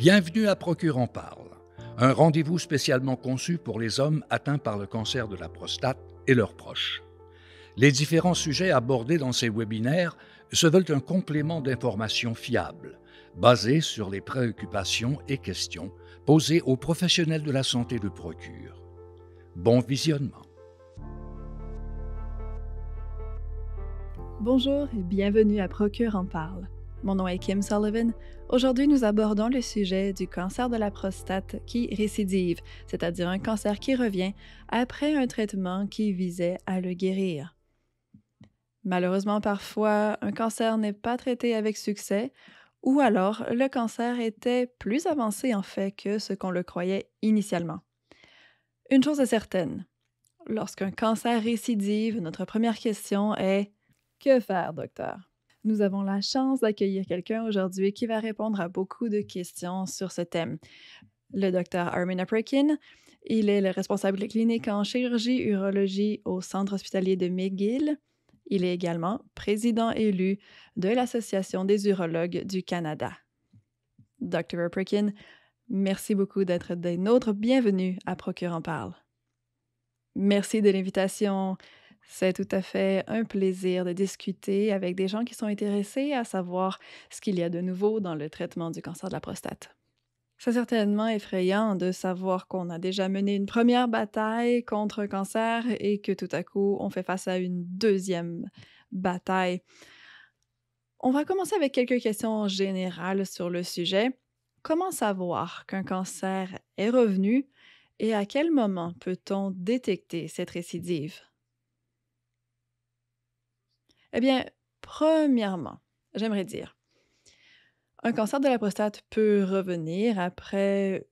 Bienvenue à Procure en parle, un rendez-vous spécialement conçu pour les hommes atteints par le cancer de la prostate et leurs proches. Les différents sujets abordés dans ces webinaires se veulent un complément d'informations fiables, basées sur les préoccupations et questions posées aux professionnels de la santé de Procure. Bon visionnement. Bonjour et bienvenue à Procure en parle. Mon nom est Kim Sullivan. Aujourd'hui, nous abordons le sujet du cancer de la prostate qui récidive, c'est-à-dire un cancer qui revient après un traitement qui visait à le guérir. Malheureusement, parfois, un cancer n'est pas traité avec succès, ou alors le cancer était plus avancé en fait que ce qu'on le croyait initialement. Une chose est certaine, lorsqu'un cancer récidive, notre première question est « Que faire, docteur? » Nous avons la chance d'accueillir quelqu'un aujourd'hui qui va répondre à beaucoup de questions sur ce thème. Le docteur Armin Aprekin, il est le responsable clinique en chirurgie-urologie au Centre hospitalier de McGill. Il est également président élu de l'Association des urologues du Canada. Dr. Aprekin, merci beaucoup d'être des nôtres. Bienvenue à Procure en parle. Merci de l'invitation. C'est tout à fait un plaisir de discuter avec des gens qui sont intéressés à savoir ce qu'il y a de nouveau dans le traitement du cancer de la prostate. C'est certainement effrayant de savoir qu'on a déjà mené une première bataille contre un cancer et que tout à coup, on fait face à une deuxième bataille. On va commencer avec quelques questions générales sur le sujet. Comment savoir qu'un cancer est revenu et à quel moment peut-on détecter cette récidive? Eh bien, premièrement, j'aimerais dire, un cancer de la prostate peut revenir après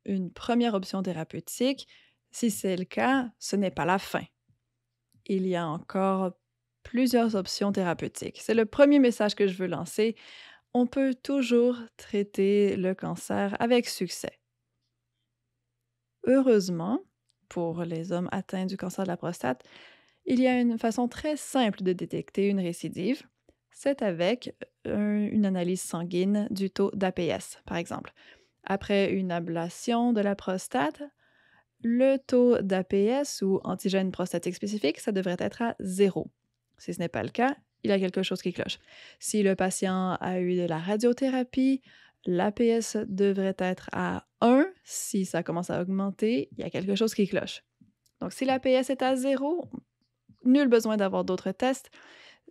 une première option thérapeutique. Si c'est le cas, ce n'est pas la fin. Il y a encore plusieurs options thérapeutiques. C'est le premier message que je veux lancer. On peut toujours traiter le cancer avec succès. Heureusement, pour les hommes atteints du cancer de la prostate, il y a une façon très simple de détecter une récidive. C'est avec une analyse sanguine du taux d'APS, par exemple. Après une ablation de la prostate, le taux d'APS ou antigène prostatique spécifique, ça devrait être à 0. Si ce n'est pas le cas, il y a quelque chose qui cloche. Si le patient a eu de la radiothérapie, l'APS devrait être à 1. Si ça commence à augmenter, il y a quelque chose qui cloche. Donc, si l'APS est à 0, nul besoin d'avoir d'autres tests.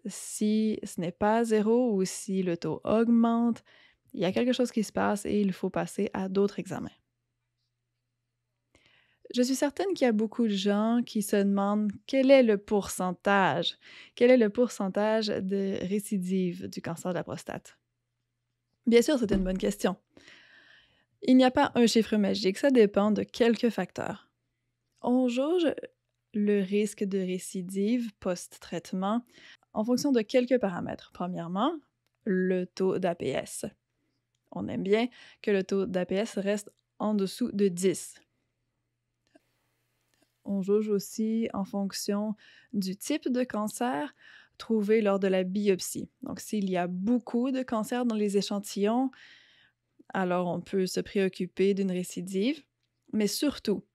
Si ce n'est pas 0 ou si le taux augmente, il y a quelque chose qui se passe et il faut passer à d'autres examens. Je suis certaine qu'il y a beaucoup de gens qui se demandent quel est le pourcentage de récidive du cancer de la prostate. Bien sûr, c'est une bonne question. Il n'y a pas un chiffre magique, ça dépend de quelques facteurs. On jauge le risque de récidive post-traitement en fonction de quelques paramètres. Premièrement, le taux d'APS. On aime bien que le taux d'APS reste en dessous de 10. On jauge aussi en fonction du type de cancer trouvé lors de la biopsie. Donc, s'il y a beaucoup de cancers dans les échantillons, alors on peut se préoccuper d'une récidive. Mais surtout,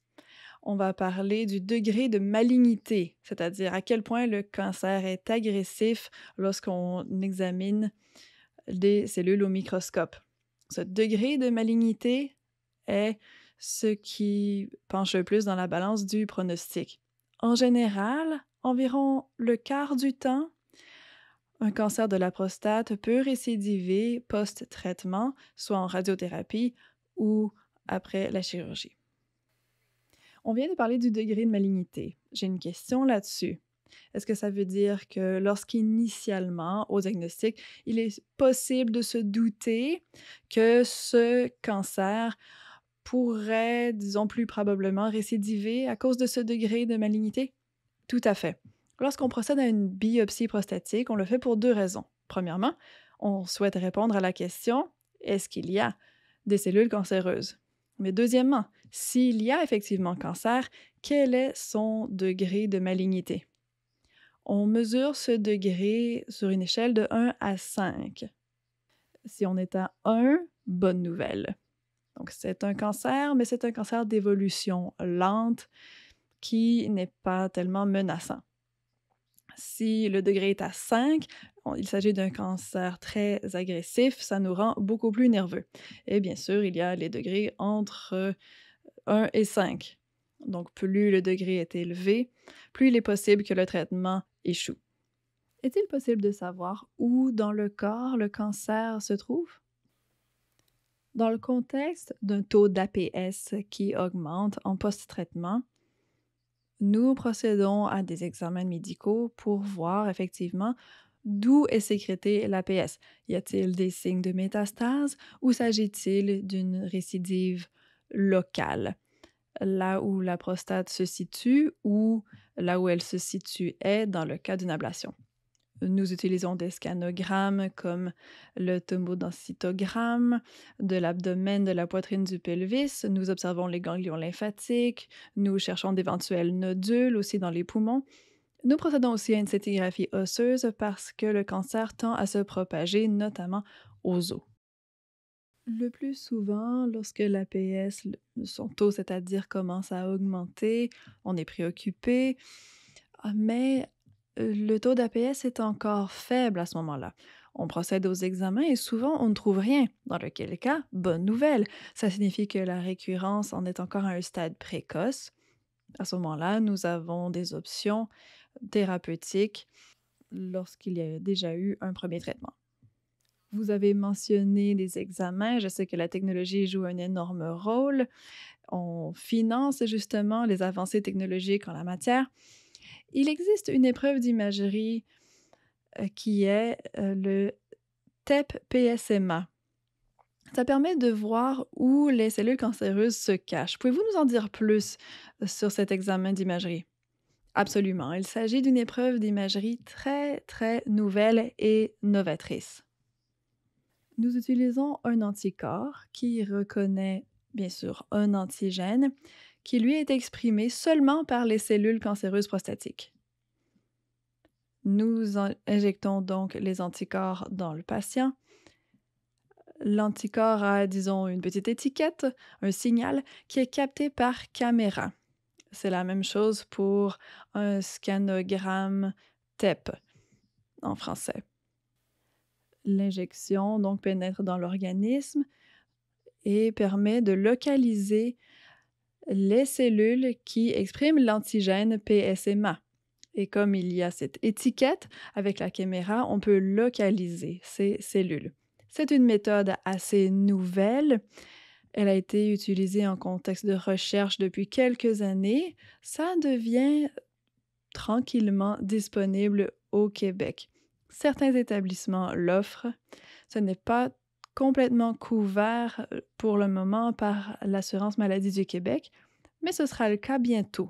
on va parler du degré de malignité, c'est-à-dire à quel point le cancer est agressif lorsqu'on examine des cellules au microscope. Ce degré de malignité est ce qui penche le plus dans la balance du pronostic. En général, environ le quart du temps, un cancer de la prostate peut récidiver post-traitement, soit en radiothérapie ou après la chirurgie. On vient de parler du degré de malignité. J'ai une question là-dessus. Est-ce que ça veut dire que lorsqu'initialement, au diagnostic, il est possible de se douter que ce cancer pourrait, disons plus probablement, récidiver à cause de ce degré de malignité? Tout à fait. Lorsqu'on procède à une biopsie prostatique, on le fait pour 2 raisons. Premièrement, on souhaite répondre à la question « Est-ce qu'il y a des cellules cancéreuses? » Mais deuxièmement, s'il y a effectivement cancer, quel est son degré de malignité? On mesure ce degré sur une échelle de 1 à 5. Si on est à 1, bonne nouvelle. Donc, c'est un cancer, mais c'est un cancer d'évolution lente qui n'est pas tellement menaçant. Si le degré est à 5, il s'agit d'un cancer très agressif, ça nous rend beaucoup plus nerveux. Et bien sûr, il y a les degrés entre 1 et 5. Donc, plus le degré est élevé, plus il est possible que le traitement échoue. Est-il possible de savoir où dans le corps le cancer se trouve? Dans le contexte d'un taux d'APS qui augmente en post-traitement, nous procédons à des examens médicaux pour voir effectivement d'où est sécrété l'APS. Y a-t-il des signes de métastase ou s'agit-il d'une récidive locale, là où la prostate se situe ou là où elle se situe est dans le cas d'une ablation? Nous utilisons des scanogrammes comme le tomodensitogramme de l'abdomen, de la poitrine, du pelvis. Nous observons les ganglions lymphatiques. Nous cherchons d'éventuels nodules aussi dans les poumons. Nous procédons aussi à une scintigraphie osseuse parce que le cancer tend à se propager, notamment aux os. Le plus souvent, lorsque l'APS, son taux, c'est-à-dire commence à augmenter, on est préoccupé, mais le taux d'APS est encore faible à ce moment-là. On procède aux examens et souvent on ne trouve rien, dans lequel cas, bonne nouvelle, ça signifie que la récurrence en est encore à un stade précoce. À ce moment-là, nous avons des options thérapeutiques lorsqu'il y a déjà eu un premier traitement. Vous avez mentionné les examens. Je sais que la technologie joue un énorme rôle. On finance justement les avancées technologiques en la matière. Il existe une épreuve d'imagerie qui est le TEP-PSMA. Ça permet de voir où les cellules cancéreuses se cachent. Pouvez-vous nous en dire plus sur cet examen d'imagerie? Absolument. Il s'agit d'une épreuve d'imagerie très, très nouvelle et novatrice. Nous utilisons un anticorps qui reconnaît, bien sûr, un antigène qui lui est exprimé seulement par les cellules cancéreuses prostatiques. Nous injectons donc les anticorps dans le patient. L'anticorps a, disons, une petite étiquette, un signal qui est capté par caméra. C'est la même chose pour un scanogramme TEP en français. L'injection donc pénètre dans l'organisme et permet de localiser les cellules qui expriment l'antigène PSMA. Et comme il y a cette étiquette avec la caméra, on peut localiser ces cellules. C'est une méthode assez nouvelle. Elle a été utilisée en contexte de recherche depuis quelques années. Ça devient tranquillement disponible au Québec. Certains établissements l'offrent. Ce n'est pas complètement couvert pour le moment par l'Assurance maladie du Québec, mais ce sera le cas bientôt.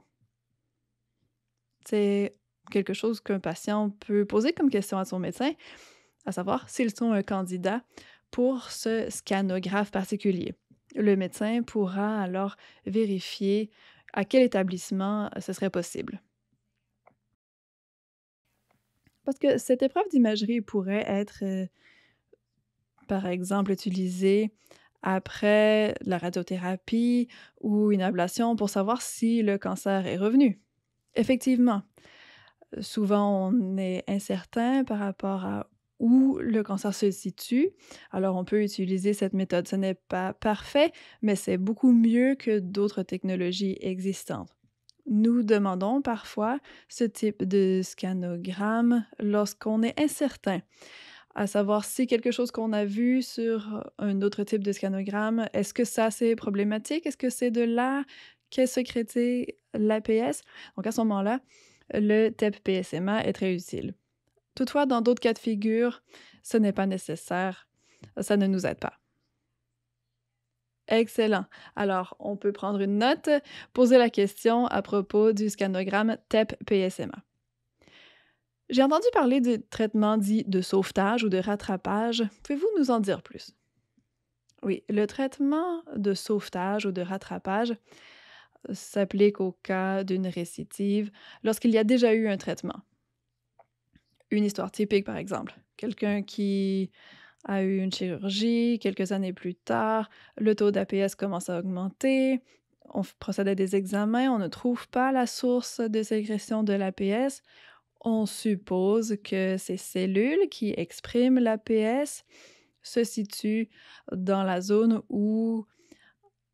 C'est quelque chose qu'un patient peut poser comme question à son médecin, à savoir s'ils sont un candidat pour ce scanographe particulier. Le médecin pourra alors vérifier à quel établissement ce serait possible. Parce que cette épreuve d'imagerie pourrait être, par exemple, utilisée après la radiothérapie ou une ablation pour savoir si le cancer est revenu. Effectivement, souvent on est incertain par rapport à où le cancer se situe, alors on peut utiliser cette méthode. Ce n'est pas parfait, mais c'est beaucoup mieux que d'autres technologies existantes. Nous demandons parfois ce type de scanogramme lorsqu'on est incertain, à savoir si quelque chose qu'on a vu sur un autre type de scanogramme, est-ce que ça c'est problématique? Est-ce que c'est de là qu'est sécrété l'APS? Donc à ce moment-là, le TEP-PSMA est très utile. Toutefois, dans d'autres cas de figure, ce n'est pas nécessaire, ça ne nous aide pas. Excellent. Alors, on peut prendre une note, poser la question à propos du scanogramme TEP-PSMA. J'ai entendu parler de traitement dit de sauvetage ou de rattrapage. Pouvez-vous nous en dire plus? Oui, le traitement de sauvetage ou de rattrapage s'applique au cas d'une récidive lorsqu'il y a déjà eu un traitement. Une histoire typique, par exemple. Quelqu'un qui a eu une chirurgie. Quelques années plus tard, le taux d'APS commence à augmenter. Procède à des examens, on ne trouve pas la source de sécrétion de l'APS. On suppose que ces cellules qui expriment l'APS se situent dans la zone où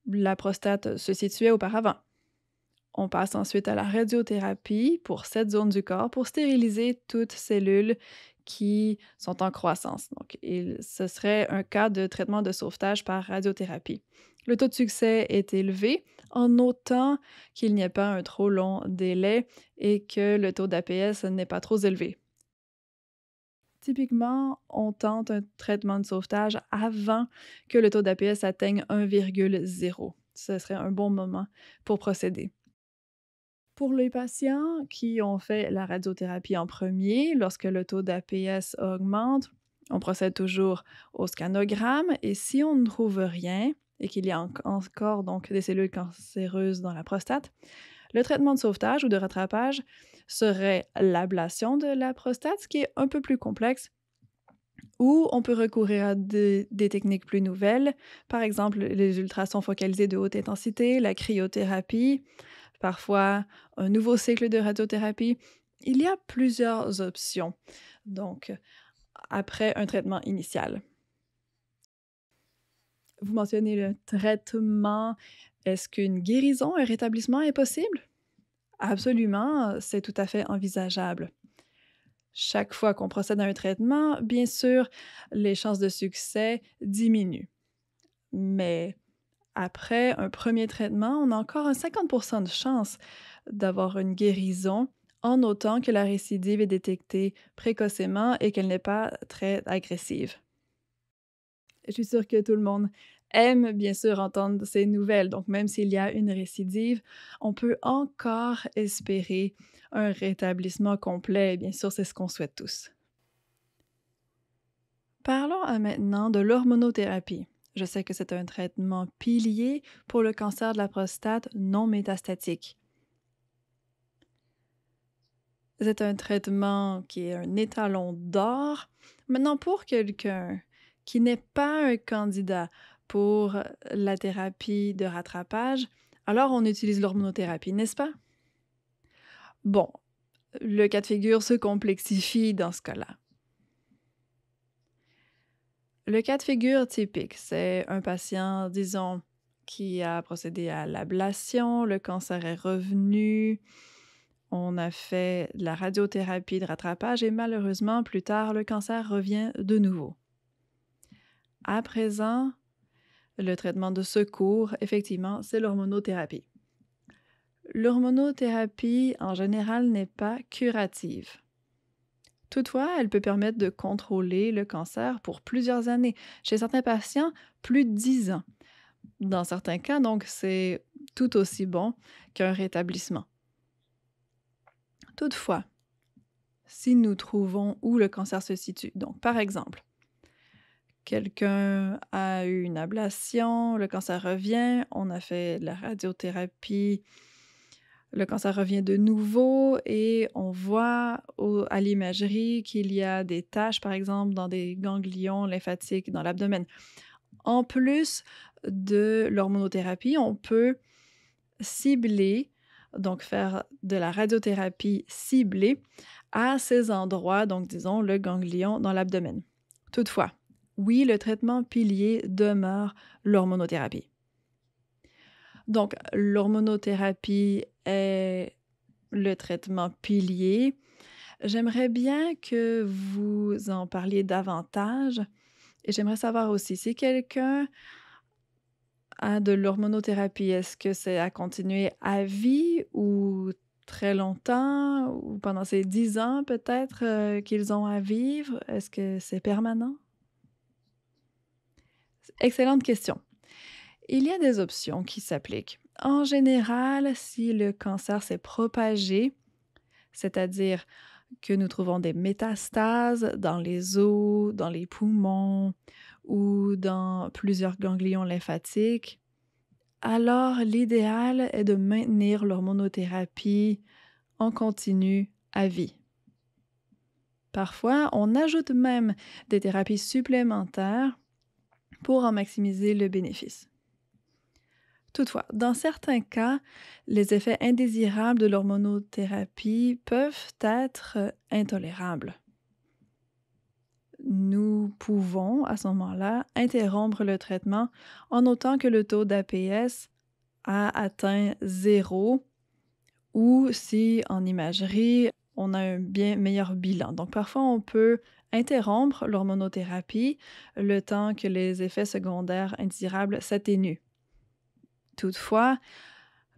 la prostate se situait auparavant. On passe ensuite à la radiothérapie pour cette zone du corps pour stériliser toutes cellules qui sont en croissance. Donc, ce serait un cas de traitement de sauvetage par radiothérapie. Le taux de succès est élevé en autant qu'il n'y ait pas un trop long délai et que le taux d'APS n'est pas trop élevé. Typiquement, on tente un traitement de sauvetage avant que le taux d'APS atteigne 1,0. Ce serait un bon moment pour procéder. Pour les patients qui ont fait la radiothérapie en premier, lorsque le taux d'APS augmente, on procède toujours au scanogramme et si on ne trouve rien et qu'il y a encore donc des cellules cancéreuses dans la prostate, le traitement de sauvetage ou de rattrapage serait l'ablation de la prostate, ce qui est un peu plus complexe, ou on peut recourir à des techniques plus nouvelles, par exemple les ultrasons focalisés de haute intensité, la cryothérapie, parfois un nouveau cycle de radiothérapie. Il y a plusieurs options, donc, après un traitement initial. Vous mentionnez le traitement. Est-ce qu'une guérison, un rétablissement est possible? Absolument, c'est tout à fait envisageable. Chaque fois qu'on procède à un traitement, bien sûr, les chances de succès diminuent. Mais après un premier traitement, on a encore un 50% de chance d'avoir une guérison en autant que la récidive est détectée précocement et qu'elle n'est pas très agressive. Je suis sûre que tout le monde aime bien sûr entendre ces nouvelles, donc même s'il y a une récidive, on peut encore espérer un rétablissement complet et bien sûr, c'est ce qu'on souhaite tous. Parlons maintenant de l'hormonothérapie. Je sais que c'est un traitement pilier pour le cancer de la prostate non métastatique. C'est un traitement qui est un étalon d'or. Maintenant, pour quelqu'un qui n'est pas un candidat pour la thérapie de rattrapage, alors on utilise l'hormonothérapie, n'est-ce pas? Bon, le cas de figure se complexifie dans ce cas-là. Le cas de figure typique, c'est un patient, disons, qui a procédé à l'ablation, le cancer est revenu, on a fait de la radiothérapie de rattrapage et malheureusement, plus tard, le cancer revient de nouveau. À présent, le traitement de secours, effectivement, c'est l'hormonothérapie. L'hormonothérapie, en général, n'est pas curative. Toutefois, elle peut permettre de contrôler le cancer pour plusieurs années. Chez certains patients, plus de 10 ans. Dans certains cas, donc, c'est tout aussi bon qu'un rétablissement. Toutefois, si nous trouvons où le cancer se situe, donc par exemple, quelqu'un a eu une ablation, le cancer revient, on a fait de la radiothérapie, le cancer revient de nouveau et on voit à l'imagerie qu'il y a des taches, par exemple, dans des ganglions lymphatiques dans l'abdomen. En plus de l'hormonothérapie, on peut cibler, donc faire de la radiothérapie ciblée à ces endroits, donc disons le ganglion dans l'abdomen. Toutefois, oui, le traitement pilier demeure l'hormonothérapie. Donc, l'hormonothérapie est le traitement pilier. J'aimerais bien que vous en parliez davantage et j'aimerais savoir aussi si quelqu'un a de l'hormonothérapie, est-ce que c'est à continuer à vie ou très longtemps ou pendant ces 10 ans peut-être qu'ils ont à vivre? Est-ce que c'est permanent? Excellente question. Il y a des options qui s'appliquent. En général, si le cancer s'est propagé, c'est-à-dire que nous trouvons des métastases dans les os, dans les poumons ou dans plusieurs ganglions lymphatiques, alors l'idéal est de maintenir l'hormonothérapie en continu à vie. Parfois, on ajoute même des thérapies supplémentaires pour en maximiser le bénéfice. Toutefois, dans certains cas, les effets indésirables de l'hormonothérapie peuvent être intolérables. Nous pouvons, à ce moment-là, interrompre le traitement en notant que le taux d'APS a atteint 0 ou si en imagerie, on a un bien meilleur bilan. Donc parfois, on peut interrompre l'hormonothérapie le temps que les effets secondaires indésirables s'atténuent. Toutefois,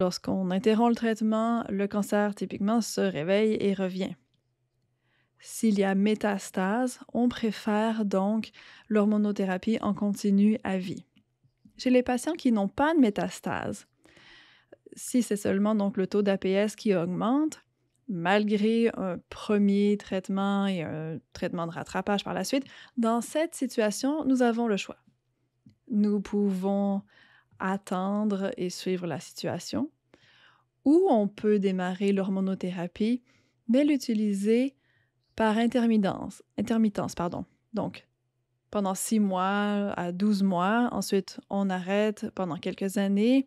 lorsqu'on interrompt le traitement, le cancer typiquement se réveille et revient. S'il y a métastase, on préfère donc l'hormonothérapie en continu à vie. Chez les patients qui n'ont pas de métastase, si c'est seulement donc le taux d'APS qui augmente, malgré un premier traitement et un traitement de rattrapage par la suite, dans cette situation, nous avons le choix. Nous pouvons attendre et suivre la situation, ou on peut démarrer l'hormonothérapie, mais l'utiliser par intermittence. Donc, pendant 6 mois à 12 mois, ensuite on arrête pendant quelques années.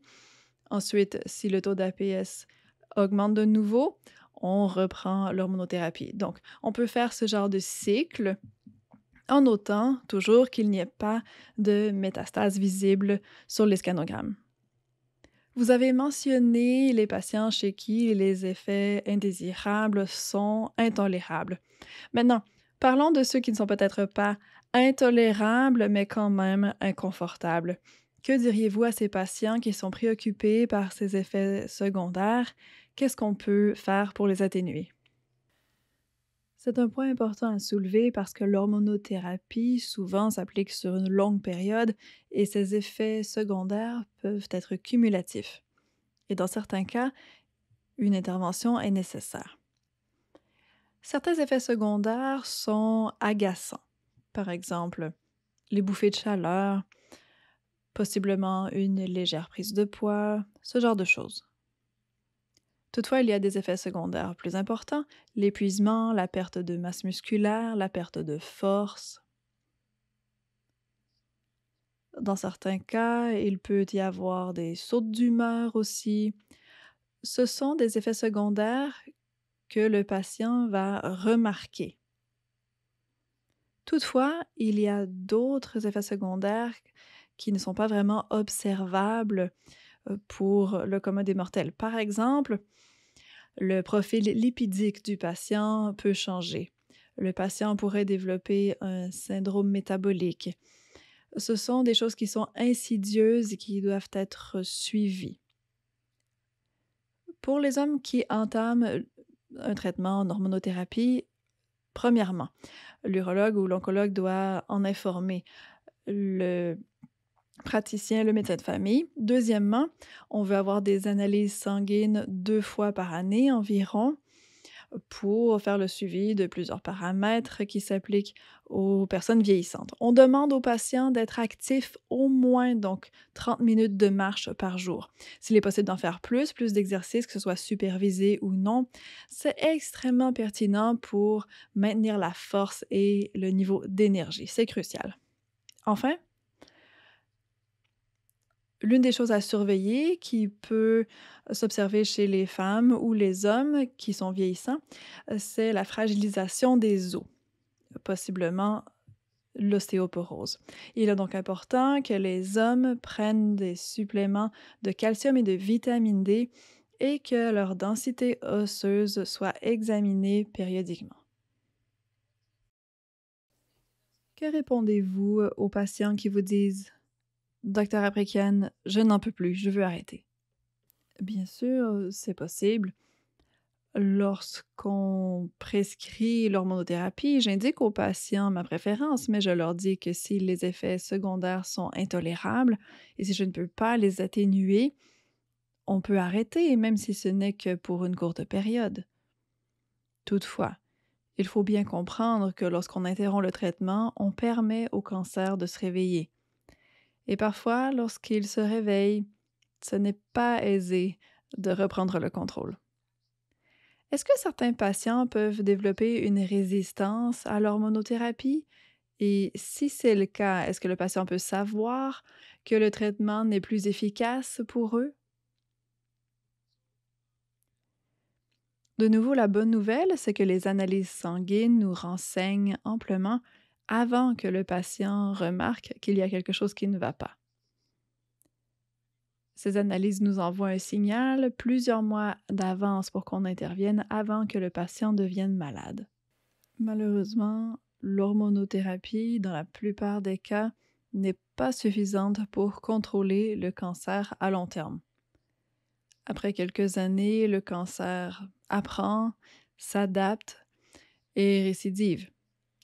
Ensuite, si le taux d'APS augmente de nouveau, on reprend l'hormonothérapie. Donc, on peut faire ce genre de cycle en notant toujours qu'il n'y ait pas de métastase visible sur les scanogrammes. Vous avez mentionné les patients chez qui les effets indésirables sont intolérables. Maintenant, parlons de ceux qui ne sont peut-être pas intolérables, mais quand même inconfortables. Que diriez-vous à ces patients qui sont préoccupés par ces effets secondaires? Qu'est-ce qu'on peut faire pour les atténuer? C'est un point important à soulever parce que l'hormonothérapie souvent s'applique sur une longue période et ses effets secondaires peuvent être cumulatifs. Et dans certains cas, une intervention est nécessaire. Certains effets secondaires sont agaçants. Par exemple, les bouffées de chaleur, possiblement une légère prise de poids, ce genre de choses. Toutefois, il y a des effets secondaires plus importants, l'épuisement, la perte de masse musculaire, la perte de force. Dans certains cas, il peut y avoir des sautes d'humeur aussi. Ce sont des effets secondaires que le patient va remarquer. Toutefois, il y a d'autres effets secondaires qui ne sont pas vraiment observables pour le commun des mortels. Par exemple, le profil lipidique du patient peut changer. Le patient pourrait développer un syndrome métabolique. Ce sont des choses qui sont insidieuses et qui doivent être suivies. Pour les hommes qui entament un traitement en hormonothérapie, premièrement, l'urologue ou l'oncologue doit en informer le praticien, le médecin de famille. Deuxièmement, on veut avoir des analyses sanguines 2 fois par année environ pour faire le suivi de plusieurs paramètres qui s'appliquent aux personnes vieillissantes. On demande aux patients d'être actifs au moins donc 30 minutes de marche par jour. S'il est possible d'en faire plus d'exercices, que ce soit supervisé ou non, c'est extrêmement pertinent pour maintenir la force et le niveau d'énergie. C'est crucial. Enfin, l'une des choses à surveiller qui peut s'observer chez les femmes ou les hommes qui sont vieillissants, c'est la fragilisation des os, possiblement l'ostéoporose. Il est donc important que les hommes prennent des suppléments de calcium et de vitamine D et que leur densité osseuse soit examinée périodiquement. Que répondez-vous aux patients qui vous disent Docteur Aprikian, je n'en peux plus, je veux arrêter. Bien sûr, c'est possible. Lorsqu'on prescrit l'hormonothérapie, j'indique aux patients ma préférence, mais je leur dis que si les effets secondaires sont intolérables et si je ne peux pas les atténuer, on peut arrêter, même si ce n'est que pour une courte période. Toutefois, il faut bien comprendre que lorsqu'on interrompt le traitement, on permet au cancer de se réveiller. Et parfois, lorsqu'il se réveille, ce n'est pas aisé de reprendre le contrôle. Est-ce que certains patients peuvent développer une résistance à l'hormonothérapie? Et si c'est le cas, est-ce que le patient peut savoir que le traitement n'est plus efficace pour eux? De nouveau, la bonne nouvelle, c'est que les analyses sanguines nous renseignent amplement avant que le patient remarque qu'il y a quelque chose qui ne va pas. Ces analyses nous envoient un signal plusieurs mois d'avance pour qu'on intervienne avant que le patient devienne malade. Malheureusement, l'hormonothérapie, dans la plupart des cas, n'est pas suffisante pour contrôler le cancer à long terme. Après quelques années, le cancer apprend, s'adapte et récidive.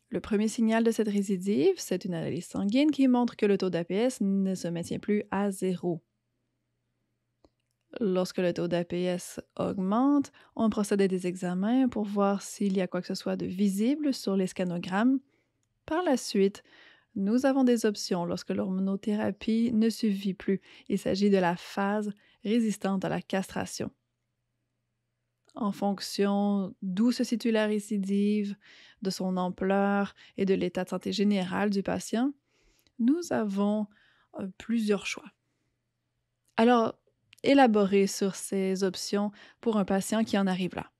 Le premier signal de cette récidive, c'est une analyse sanguine qui montre que le taux d'APS ne se maintient plus à zéro. Lorsque le taux d'APS augmente, on procède à des examens pour voir s'il y a quoi que ce soit de visible sur les scanogrammes. Par la suite, nous avons des options lorsque l'hormonothérapie ne suffit plus. Il s'agit de la phase résistante à la castration. En fonction d'où se situe la récidive, de son ampleur et de l'état de santé général du patient, nous avons plusieurs choix. Alors, élaborer sur ces options pour un patient qui en arrive là.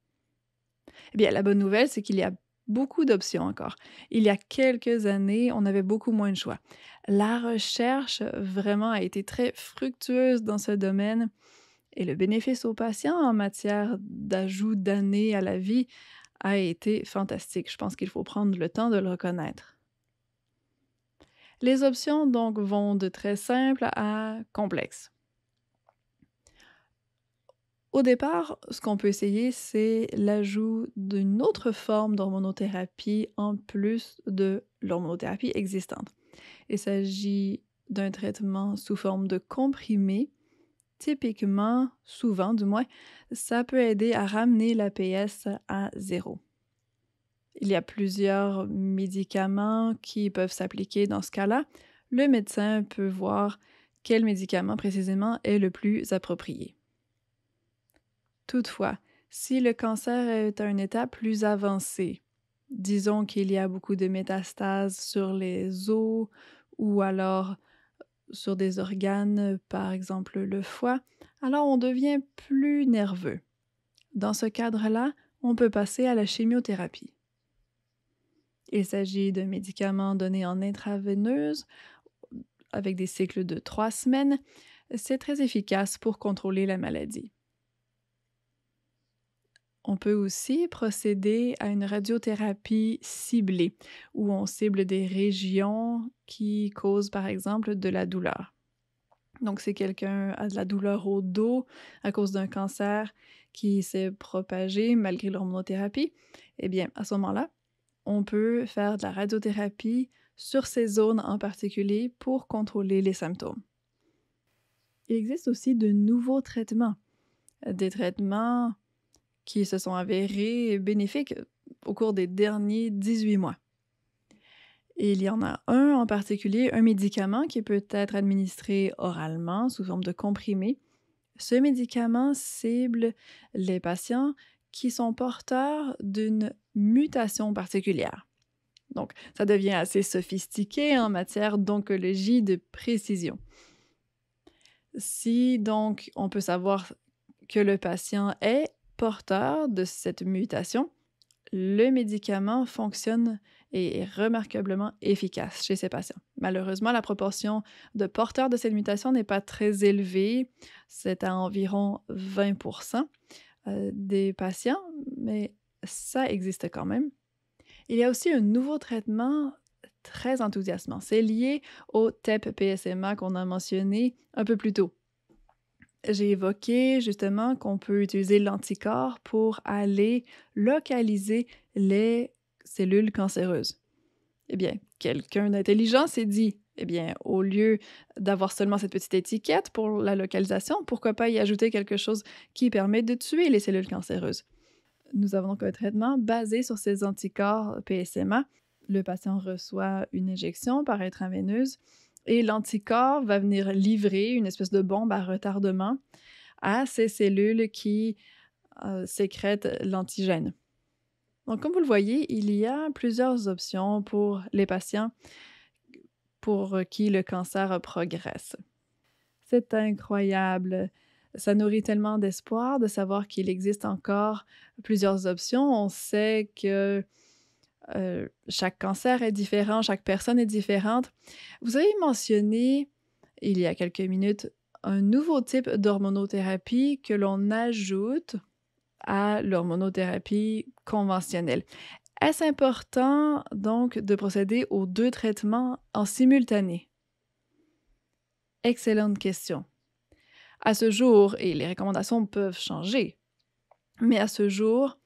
Eh bien, la bonne nouvelle, c'est qu'il y a beaucoup d'options encore. Il y a quelques années, on avait beaucoup moins de choix. La recherche vraiment a été très fructueuse dans ce domaine et le bénéfice aux patients en matière d'ajout d'années à la vie a été fantastique. Je pense qu'il faut prendre le temps de le reconnaître. Les options donc vont de très simples à complexes. Au départ, ce qu'on peut essayer, c'est l'ajout d'une autre forme d'hormonothérapie en plus de l'hormonothérapie existante. Il s'agit d'un traitement sous forme de comprimé. Typiquement, souvent du moins, ça peut aider à ramener l'APS à zéro. Il y a plusieurs médicaments qui peuvent s'appliquer dans ce cas-là. Le médecin peut voir quel médicament précisément est le plus approprié. Toutefois, si le cancer est à un état plus avancé, disons qu'il y a beaucoup de métastases sur les os ou alors sur des organes, par exemple le foie, alors on devient plus nerveux. Dans ce cadre-là, on peut passer à la chimiothérapie. Il s'agit de médicaments donnés en intraveineuse avec des cycles de 3 semaines. C'est très efficace pour contrôler la maladie. On peut aussi procéder à une radiothérapie ciblée, où on cible des régions qui causent par exemple de la douleur. Donc, si quelqu'un a de la douleur au dos à cause d'un cancer qui s'est propagé malgré l'hormonothérapie, eh bien, à ce moment-là, on peut faire de la radiothérapie sur ces zones en particulier pour contrôler les symptômes. Il existe aussi de nouveaux traitements, des traitements qui se sont avérés bénéfiques au cours des derniers 18 mois. Et il y en a un en particulier, un médicament qui peut être administré oralement sous forme de comprimé. Ce médicament cible les patients qui sont porteurs d'une mutation particulière. Donc, ça devient assez sophistiqué en matière d'oncologie de précision. Si donc on peut savoir que le patient est porteur de cette mutation, le médicament fonctionne et est remarquablement efficace chez ces patients. Malheureusement, la proportion de porteurs de cette mutation n'est pas très élevée. C'est à environ 20% des patients, mais ça existe quand même. Il y a aussi un nouveau traitement très enthousiasmant. C'est lié au TEP-PSMA qu'on a mentionné un peu plus tôt. J'ai évoqué justement qu'on peut utiliser l'anticorps pour aller localiser les cellules cancéreuses. Eh bien, quelqu'un d'intelligent s'est dit, eh bien, au lieu d'avoir seulement cette petite étiquette pour la localisation, pourquoi pas y ajouter quelque chose qui permet de tuer les cellules cancéreuses? Nous avons donc un traitement basé sur ces anticorps PSMA. Le patient reçoit une injection par intraveineuse et l'anticorps va venir livrer une espèce de bombe à retardement à ces cellules qui sécrète l'antigène. Donc, comme vous le voyez, il y a plusieurs options pour les patients pour qui le cancer progresse. C'est incroyable. Ça nourrit tellement d'espoir de savoir qu'il existe encore plusieurs options. On sait que chaque cancer est différent, chaque personne est différente. Vous avez mentionné, il y a quelques minutes, un nouveau type d'hormonothérapie que l'on ajoute à l'hormonothérapie conventionnelle. Est-ce important, donc, de procéder aux 2 traitements en simultané? Excellente question. À ce jour, et les recommandations peuvent changer, mais à ce jour,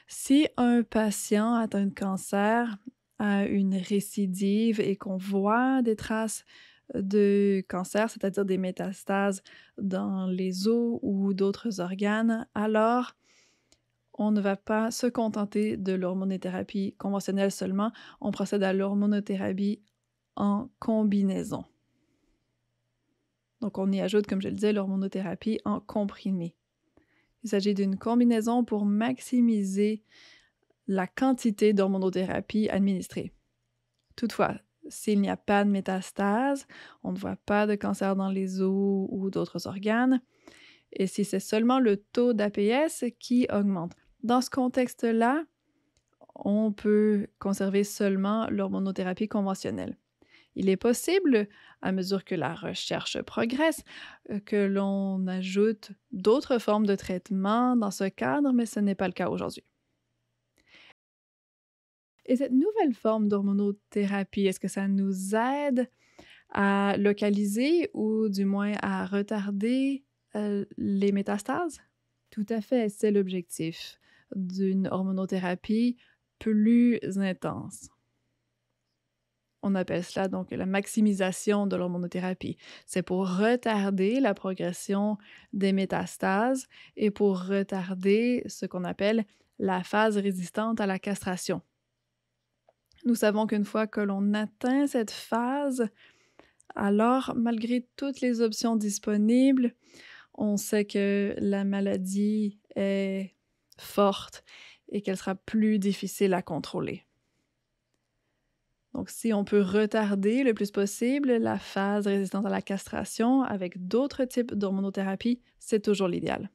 si un patient atteint de cancer a une récidive et qu'on voit des traces de cancer, c'est-à-dire des métastases dans les os ou d'autres organes, alors on ne va pas se contenter de l'hormonothérapie conventionnelle seulement, on procède à l'hormonothérapie en combinaison. Donc on y ajoute, comme je le disais, l'hormonothérapie en comprimé. Il s'agit d'une combinaison pour maximiser la quantité d'hormonothérapie administrée. Toutefois, s'il n'y a pas de métastase, on ne voit pas de cancer dans les os ou d'autres organes, et si c'est seulement le taux d'APS qui augmente. Dans ce contexte-là, on peut conserver seulement l'hormonothérapie conventionnelle. Il est possible, à mesure que la recherche progresse, que l'on ajoute d'autres formes de traitement dans ce cadre, mais ce n'est pas le cas aujourd'hui. Et cette nouvelle forme d'hormonothérapie, est-ce que ça nous aide à localiser ou du moins à retarder les métastases? Tout à fait, c'est l'objectif d'une hormonothérapie plus intense. On appelle cela donc la maximisation de l'hormonothérapie. C'est pour retarder la progression des métastases et pour retarder ce qu'on appelle la phase résistante à la castration. Nous savons qu'une fois que l'on atteint cette phase, alors malgré toutes les options disponibles, on sait que la maladie est forte et qu'elle sera plus difficile à contrôler. Donc, si on peut retarder le plus possible la phase résistante à la castration avec d'autres types d'hormonothérapie, c'est toujours l'idéal.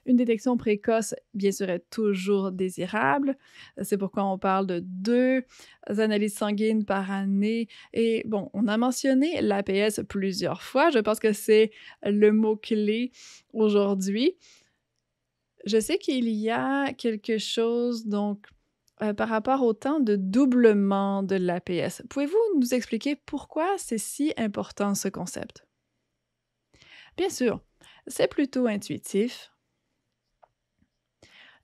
Une détection précoce, bien sûr, est toujours désirable. C'est pourquoi on parle de 2 analyses sanguines par année. Et bon, on a mentionné l'APS plusieurs fois. Je pense que c'est le mot-clé aujourd'hui. Je sais qu'il y a quelque chose, donc, par rapport au temps de doublement de l'APS. Pouvez-vous nous expliquer pourquoi c'est si important ce concept? Bien sûr, c'est plutôt intuitif.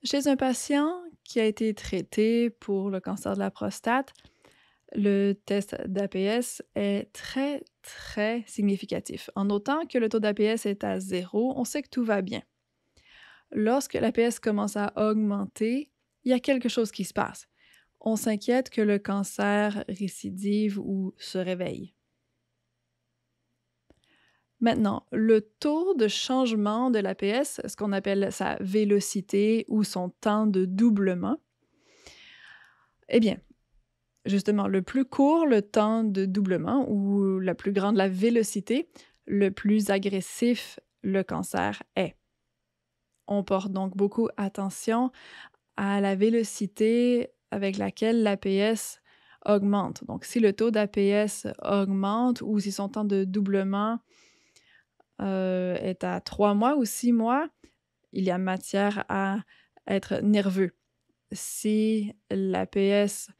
Chez un patient qui a été traité pour le cancer de la prostate, le test d'APS est très, très significatif. En autant que le taux d'APS est à 0, on sait que tout va bien. Lorsque l'APS commence à augmenter, il y a quelque chose qui se passe. On s'inquiète que le cancer récidive ou se réveille. Maintenant, le taux de changement de l'APS, ce qu'on appelle sa vélocité ou son temps de doublement, eh bien, justement, le plus court le temps de doublement ou la plus grande la vélocité, le plus agressif le cancer est. On porte donc beaucoup attention à la vélocité avec laquelle l'APS augmente. Donc, si le taux d'APS augmente ou si son temps de doublement est à 3 mois ou 6 mois, il y a matière à être nerveux. Si l'APS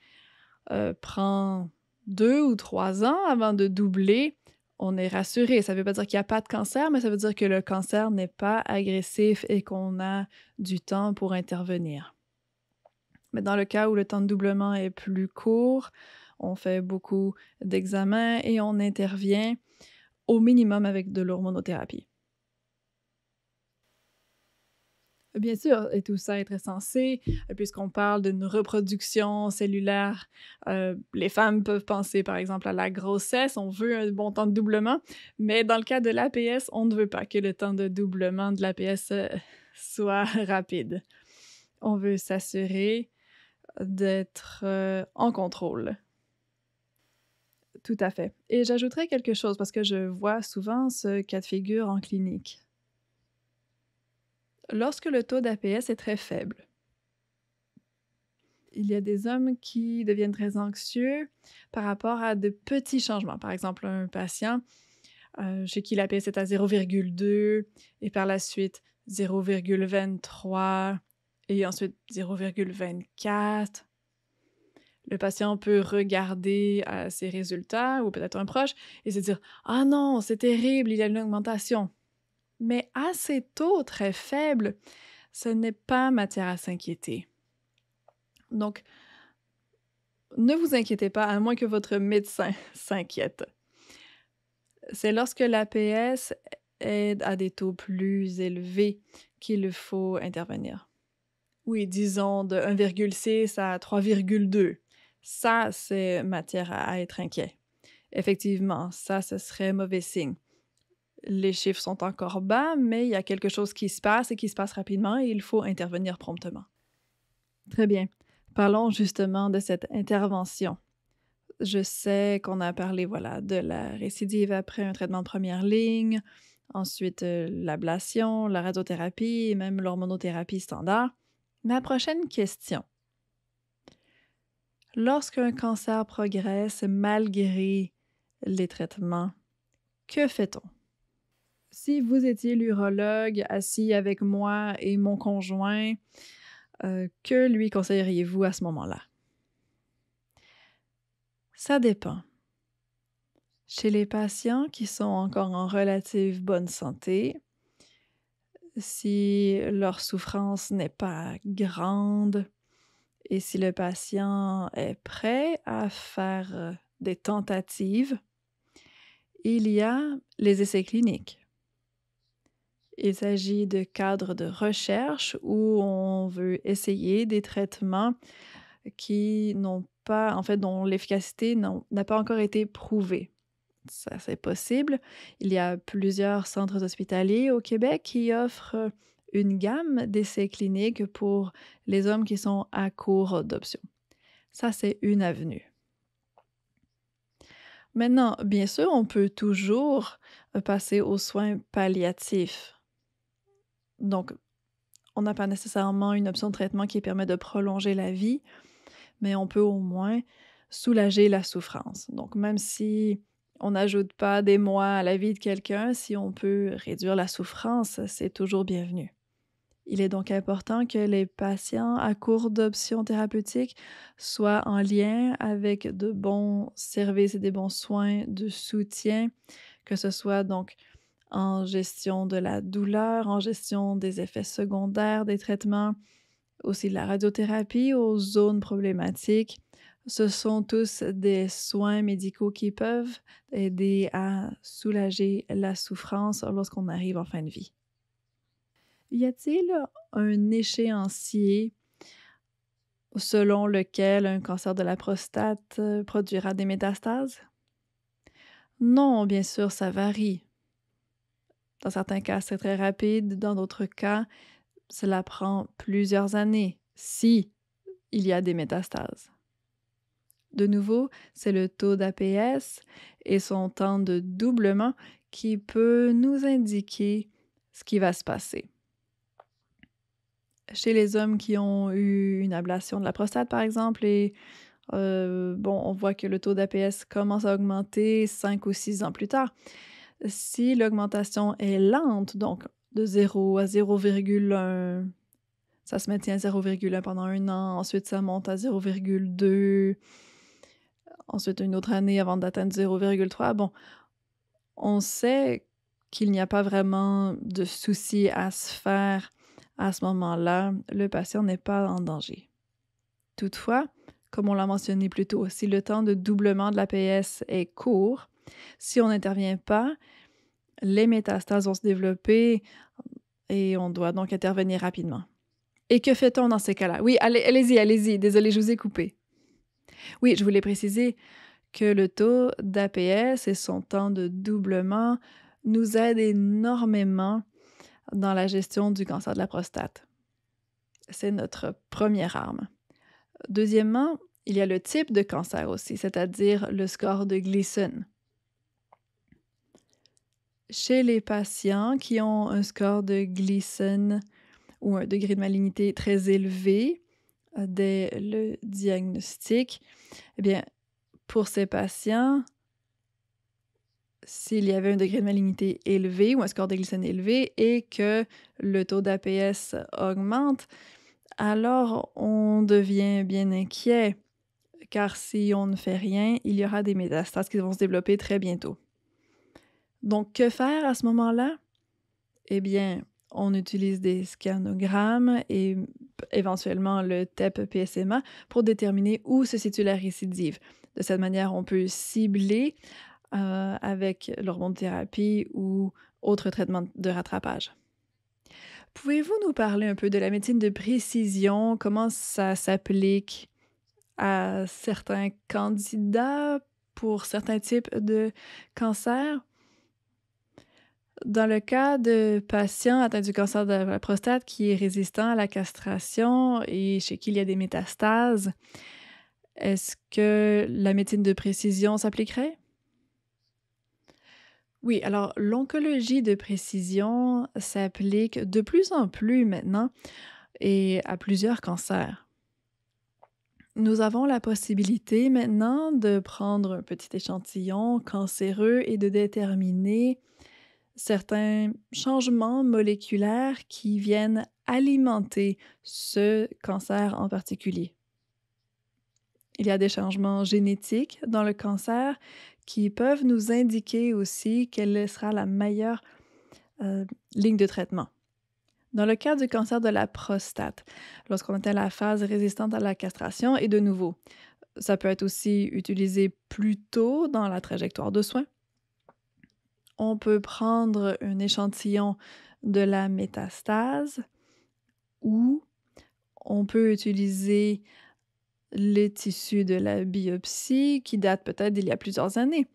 prend 2 ou 3 ans avant de doubler, on est rassuré. Ça ne veut pas dire qu'il n'y a pas de cancer, mais ça veut dire que le cancer n'est pas agressif et qu'on a du temps pour intervenir. Mais dans le cas où le temps de doublement est plus court, on fait beaucoup d'examens et on intervient au minimum avec de l'hormonothérapie. Bien sûr, et tout ça est très sensé, puisqu'on parle d'une reproduction cellulaire. Les femmes peuvent penser, par exemple, à la grossesse. On veut un bon temps de doublement, mais dans le cas de l'APS, on ne veut pas que le temps de doublement de l'APS soit rapide. On veut s'assurer d'être en contrôle. Tout à fait. Et j'ajouterais quelque chose parce que je vois souvent ce cas de figure en clinique. Lorsque le taux d'APS est très faible, il y a des hommes qui deviennent très anxieux par rapport à de petits changements. Par exemple, un patient chez qui l'APS est à 0,2 et par la suite 0,23 et ensuite 0,24. Le patient peut regarder ses résultats ou peut-être un proche et se dire « Ah non, c'est terrible, il y a une augmentation ». Mais à ces taux très faibles, ce n'est pas matière à s'inquiéter. Donc, ne vous inquiétez pas, à moins que votre médecin s'inquiète. C'est lorsque l'APS est à des taux plus élevés qu'il faut intervenir. Oui, disons de 1,6 à 3,2. Ça, c'est matière à être inquiet. Effectivement, ça, ce serait mauvais signe. Les chiffres sont encore bas, mais il y a quelque chose qui se passe et qui se passe rapidement et il faut intervenir promptement. Très bien. Parlons justement de cette intervention. Je sais qu'on a parlé de la récidive après un traitement de première ligne, ensuite l'ablation, la radiothérapie et même l'hormonothérapie standard. Ma prochaine question. Lorsqu'un cancer progresse malgré les traitements, que fait-on? Si vous étiez l'urologue assis avec moi et mon conjoint, que lui conseilleriez-vous à ce moment-là? Ça dépend. Chez les patients qui sont encore en relative bonne santé, si leur souffrance n'est pas grande et si le patient est prêt à faire des tentatives, il y a les essais cliniques. Il s'agit de cadres de recherche où on veut essayer des traitements qui n'ont pas, en fait, dont l'efficacité n'a pas encore été prouvée. Ça, c'est possible. Il y a plusieurs centres hospitaliers au Québec qui offrent une gamme d'essais cliniques pour les hommes qui sont à court d'options. Ça, c'est une avenue. Maintenant, bien sûr, on peut toujours passer aux soins palliatifs. Donc, on n'a pas nécessairement une option de traitement qui permet de prolonger la vie, mais on peut au moins soulager la souffrance. Donc, même si on n'ajoute pas des mois à la vie de quelqu'un, si on peut réduire la souffrance, c'est toujours bienvenu. Il est donc important que les patients à court d'options thérapeutiques soient en lien avec de bons services et des bons soins de soutien, que ce soit donc en gestion de la douleur, en gestion des effets secondaires des traitements, aussi de la radiothérapie aux zones problématiques. Ce sont tous des soins médicaux qui peuvent aider à soulager la souffrance lorsqu'on arrive en fin de vie. Y a-t-il un échéancier selon lequel un cancer de la prostate produira des métastases? Non, bien sûr, ça varie. Dans certains cas, c'est très rapide. Dans d'autres cas, cela prend plusieurs années, si il y a des métastases. De nouveau, c'est le taux d'APS et son temps de doublement qui peut nous indiquer ce qui va se passer. Chez les hommes qui ont eu une ablation de la prostate, par exemple, et on voit que le taux d'APS commence à augmenter 5 ou 6 ans plus tard. Si l'augmentation est lente, donc de 0 à 0,1, ça se maintient à 0,1 pendant un an, ensuite ça monte à 0,2, ensuite une autre année avant d'atteindre 0,3. Bon, on sait qu'il n'y a pas vraiment de souci à se faire à ce moment-là. Le patient n'est pas en danger. Toutefois, comme on l'a mentionné plus tôt, si le temps de doublement de l'APS est court, si on n'intervient pas, les métastases vont se développer et on doit donc intervenir rapidement. Et que fait-on dans ces cas-là? Oui, allez-y. Désolée, je vous ai coupé. Oui, je voulais préciser que le taux d'APS et son temps de doublement nous aident énormément dans la gestion du cancer de la prostate. C'est notre première arme. Deuxièmement, il y a le type de cancer aussi, c'est-à-dire le score de Gleason. Chez les patients qui ont un score de Gleason ou un degré de malignité très élevé dès le diagnostic, eh bien, pour ces patients, s'il y avait un degré de malignité élevé ou un score de Gleason élevé et que le taux d'APS augmente, alors on devient bien inquiet, car si on ne fait rien, il y aura des métastases qui vont se développer très bientôt. Donc, que faire à ce moment-là? Eh bien, on utilise des scanogrammes et éventuellement le TEP-PSMA pour déterminer où se situe la récidive. De cette manière, on peut cibler avec l'hormonothérapie ou autre traitement de rattrapage. Pouvez-vous nous parler un peu de la médecine de précision, comment ça s'applique à certains candidats pour certains types de cancers? Dans le cas de patients atteints du cancer de la prostate qui est résistant à la castration et chez qui il y a des métastases, est-ce que la médecine de précision s'appliquerait? Oui, alors l'oncologie de précision s'applique de plus en plus maintenant et à plusieurs cancers. Nous avons la possibilité maintenant de prendre un petit échantillon cancéreux et de déterminer certains changements moléculaires qui viennent alimenter ce cancer en particulier. Il y a des changements génétiques dans le cancer qui peuvent nous indiquer aussi quelle sera la meilleure ligne de traitement. Dans le cas du cancer de la prostate, lorsqu'on atteint la phase résistante à la castration, et de nouveau, ça peut être aussi utilisé plus tôt dans la trajectoire de soins. On peut prendre un échantillon de la métastase ou on peut utiliser les tissus de la biopsie qui datent peut-être d'il y a plusieurs années.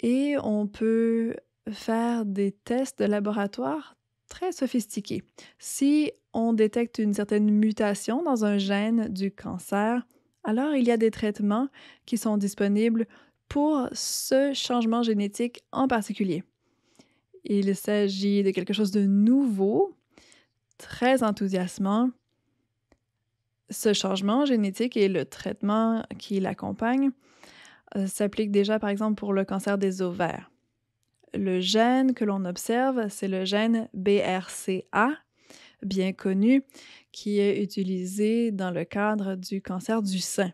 Et on peut faire des tests de laboratoire très sophistiqués. Si on détecte une certaine mutation dans un gène du cancer, alors il y a des traitements qui sont disponibles pour ce changement génétique en particulier. Il s'agit de quelque chose de nouveau, très enthousiasmant. Ce changement génétique et le traitement qui l'accompagne s'applique déjà par exemple pour le cancer des ovaires. Le gène que l'on observe, c'est le gène BRCA, bien connu, qui est utilisé dans le cadre du cancer du sein.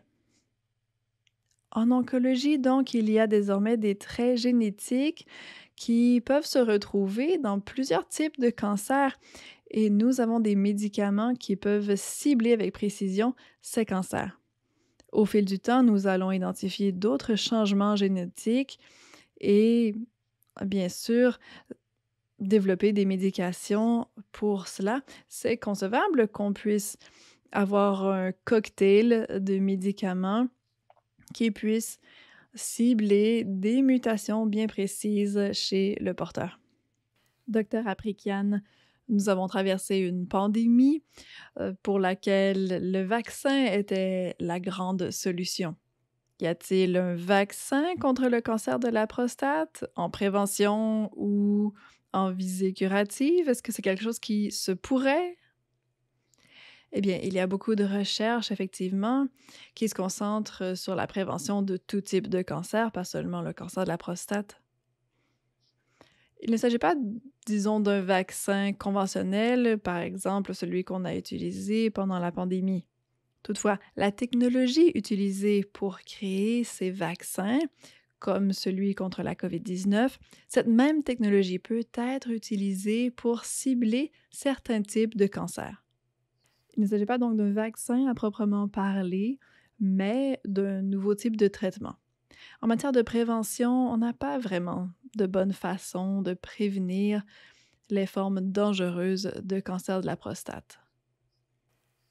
En oncologie, donc, il y a désormais des traits génétiques qui peuvent se retrouver dans plusieurs types de cancers et nous avons des médicaments qui peuvent cibler avec précision ces cancers. Au fil du temps, nous allons identifier d'autres changements génétiques et, bien sûr, développer des médications pour cela. C'est concevable qu'on puisse avoir un cocktail de médicaments qui puissent cibler des mutations bien précises chez le porteur. Docteur Aprikian, nous avons traversé une pandémie pour laquelle le vaccin était la grande solution. Y a-t-il un vaccin contre le cancer de la prostate en prévention ou en visée curative? Est-ce que c'est quelque chose qui se pourrait? Eh bien, il y a beaucoup de recherches, effectivement, qui se concentrent sur la prévention de tout type de cancer, pas seulement le cancer de la prostate. Il ne s'agit pas, disons, d'un vaccin conventionnel, par exemple celui qu'on a utilisé pendant la pandémie. Toutefois, la technologie utilisée pour créer ces vaccins, comme celui contre la COVID-19, cette même technologie peut être utilisée pour cibler certains types de cancers. Il ne s'agit pas donc d'un vaccin à proprement parler, mais d'un nouveau type de traitement. En matière de prévention, on n'a pas vraiment de bonne façon de prévenir les formes dangereuses de cancer de la prostate.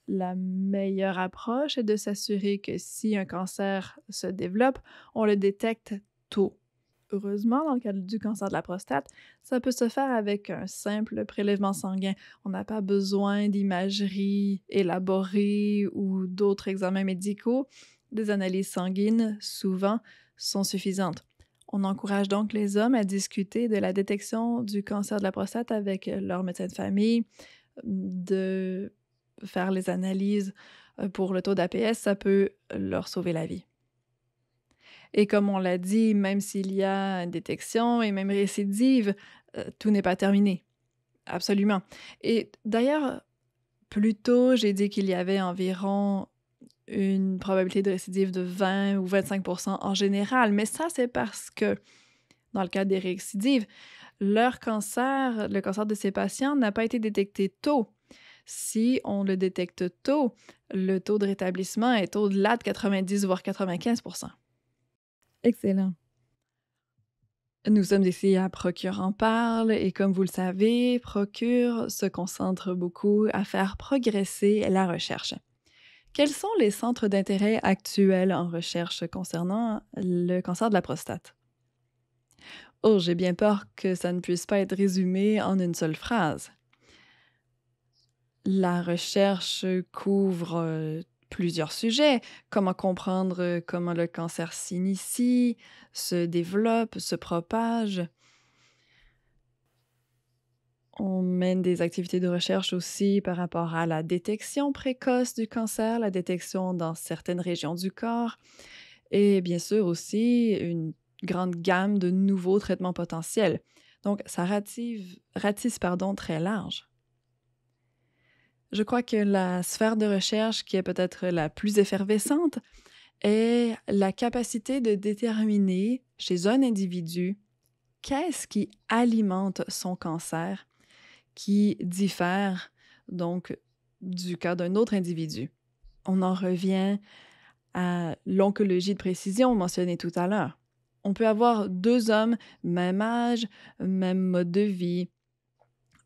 La meilleure approche est de s'assurer que si un cancer se développe, on le détecte tôt. Heureusement, dans le cas du cancer de la prostate, ça peut se faire avec un simple prélèvement sanguin. On n'a pas besoin d'imagerie élaborée ou d'autres examens médicaux. Des analyses sanguines, souvent, sont suffisantes. On encourage donc les hommes à discuter de la détection du cancer de la prostate avec leur médecin de famille, de faire les analyses pour le taux d'APS, ça peut leur sauver la vie. Et comme on l'a dit, même s'il y a une détection et même récidive, tout n'est pas terminé. Absolument. Et d'ailleurs, plus tôt, j'ai dit qu'il y avait environ une probabilité de récidive de 20 ou 25 en général, mais ça, c'est parce que, dans le cas des récidives, leur cancer, le cancer de ces patients n'a pas été détecté tôt. Si on le détecte tôt, le taux de rétablissement est au-delà de 90 voire 95. Excellent. Nous sommes ici à Procure en parle et comme vous le savez, Procure se concentre beaucoup à faire progresser la recherche. Quels sont les centres d'intérêt actuels en recherche concernant le cancer de la prostate? Oh, j'ai bien peur que ça ne puisse pas être résumé en une seule phrase. La recherche couvre plusieurs sujets. Comment comprendre comment le cancer s'initie, se développe, se propage. On mène des activités de recherche aussi par rapport à la détection précoce du cancer, la détection dans certaines régions du corps et bien sûr aussi une grande gamme de nouveaux traitements potentiels. Donc, ça ratisse très large. Je crois que la sphère de recherche qui est peut-être la plus effervescente est la capacité de déterminer chez un individu qu'est-ce qui alimente son cancer, qui diffère donc du cas d'un autre individu. On en revient à l'oncologie de précision mentionnée tout à l'heure. On peut avoir deux hommes, même âge, même mode de vie,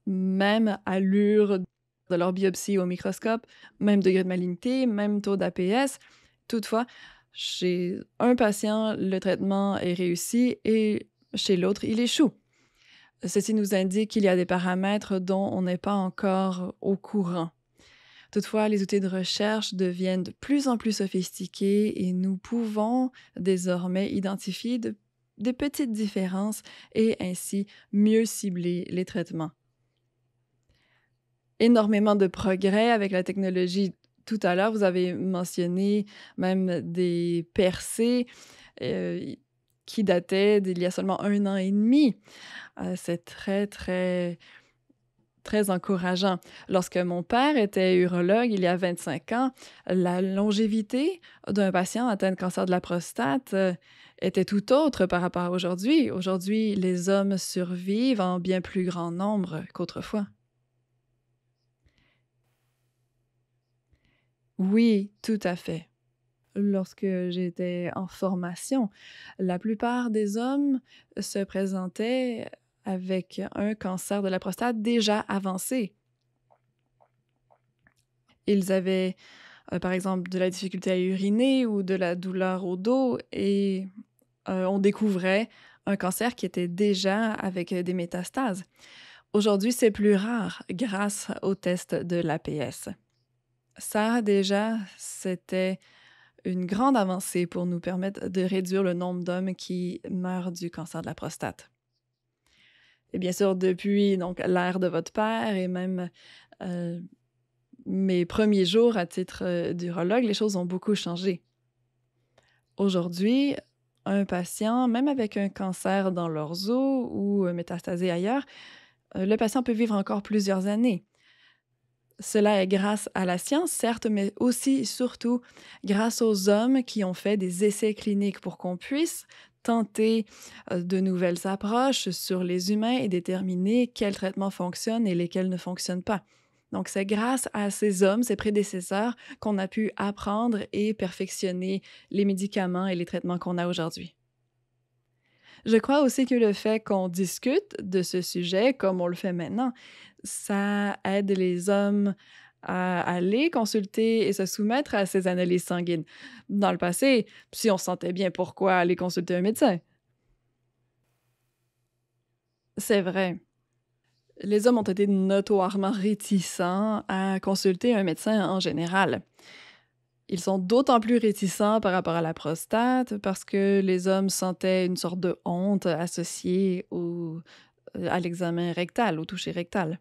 même allure de leur biopsie au microscope, même degré de malignité, même taux d'APS. Toutefois, chez un patient, le traitement est réussi et chez l'autre, il échoue. Ceci nous indique qu'il y a des paramètres dont on n'est pas encore au courant. Toutefois, les outils de recherche deviennent de plus en plus sophistiqués et nous pouvons désormais identifier des petites différences et ainsi mieux cibler les traitements. Énormément de progrès avec la technologie. Tout à l'heure, vous avez mentionné même des percées qui dataient d'il y a seulement 1 an et demi. C'est très encourageant. Lorsque mon père était urologue il y a 25 ans, la longévité d'un patient atteint de cancer de la prostate était tout autre par rapport à aujourd'hui. Aujourd'hui, les hommes survivent en bien plus grand nombre qu'autrefois. Oui, tout à fait. Lorsque j'étais en formation, la plupart des hommes se présentaient avec un cancer de la prostate déjà avancé. Ils avaient, par exemple, de la difficulté à uriner ou de la douleur au dos et on découvrait un cancer qui était déjà avec des métastases. Aujourd'hui, c'est plus rare grâce au test de l'APS. Ça, déjà, c'était une grande avancée pour nous permettre de réduire le nombre d'hommes qui meurent du cancer de la prostate. Et bien sûr, depuis donc l'ère de votre père et même mes premiers jours à titre d'urologue, les choses ont beaucoup changé. Aujourd'hui, un patient, même avec un cancer dans leurs os ou métastasé ailleurs, le patient peut vivre encore plusieurs années. Cela est grâce à la science, certes, mais aussi, surtout, grâce aux hommes qui ont fait des essais cliniques pour qu'on puisse tenter de nouvelles approches sur les humains et déterminer quels traitements fonctionnent et lesquels ne fonctionnent pas. Donc, c'est grâce à ces hommes, ces prédécesseurs, qu'on a pu apprendre et perfectionner les médicaments et les traitements qu'on a aujourd'hui. Je crois aussi que le fait qu'on discute de ce sujet, comme on le fait maintenant, ça aide les hommes à aller consulter et se soumettre à ces analyses sanguines. Dans le passé, si on se sentait bien, pourquoi aller consulter un médecin? C'est vrai. Les hommes ont été notoirement réticents à consulter un médecin en général. Ils sont d'autant plus réticents par rapport à la prostate parce que les hommes sentaient une sorte de honte associée à l'examen rectal, au toucher rectal.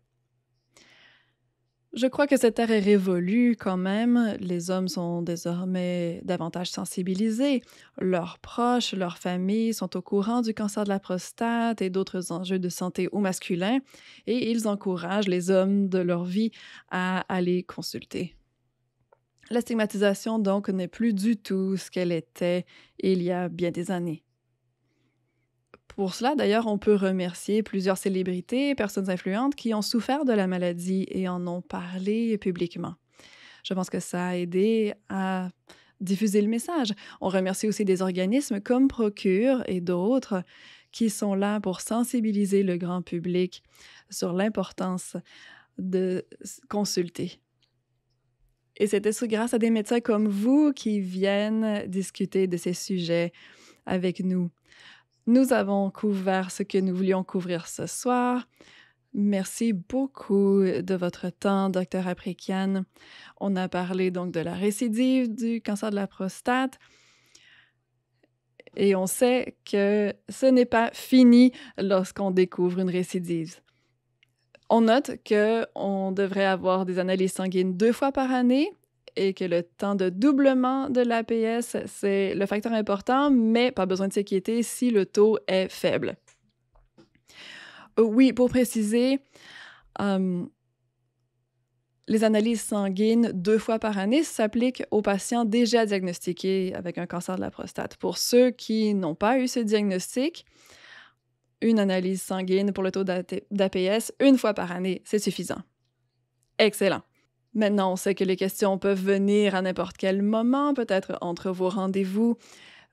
Je crois que cette ère est révolue quand même. Les hommes sont désormais davantage sensibilisés. Leurs proches, leurs familles sont au courant du cancer de la prostate et d'autres enjeux de santé au masculin et ils encouragent les hommes de leur vie à aller consulter. La stigmatisation, donc, n'est plus du tout ce qu'elle était il y a bien des années. Pour cela, d'ailleurs, on peut remercier plusieurs célébrités et personnes influentes qui ont souffert de la maladie et en ont parlé publiquement. Je pense que ça a aidé à diffuser le message. On remercie aussi des organismes comme Procure et d'autres qui sont là pour sensibiliser le grand public sur l'importance de consulter. Et c'est aussi grâce à des médecins comme vous qui viennent discuter de ces sujets avec nous. Nous avons couvert ce que nous voulions couvrir ce soir. Merci beaucoup de votre temps, Dr. Aprikian. On a parlé donc de la récidive du cancer de la prostate. Et on sait que ce n'est pas fini lorsqu'on découvre une récidive. On note qu'on devrait avoir des analyses sanguines 2 fois par année et que le temps de doublement de l'APS, c'est le facteur important, mais pas besoin de s'inquiéter si le taux est faible. Oui, pour préciser, les analyses sanguines 2 fois par année s'appliquent aux patients déjà diagnostiqués avec un cancer de la prostate. Pour ceux qui n'ont pas eu ce diagnostic, une analyse sanguine pour le taux d'APS 1 fois par année, c'est suffisant. Excellent. Maintenant, on sait que les questions peuvent venir à n'importe quel moment, peut-être entre vos rendez-vous.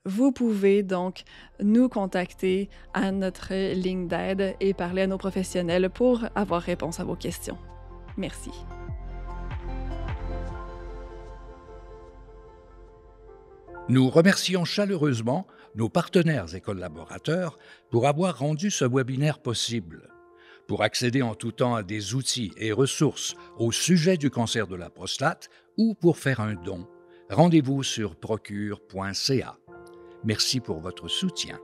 Vous pouvez donc nous contacter à notre ligne d'aide et parler à nos professionnels pour avoir réponse à vos questions. Merci. Nous remercions chaleureusement nos partenaires et collaborateurs pour avoir rendu ce webinaire possible. Pour accéder en tout temps à des outils et ressources au sujet du cancer de la prostate ou pour faire un don, rendez-vous sur procure.ca. Merci pour votre soutien.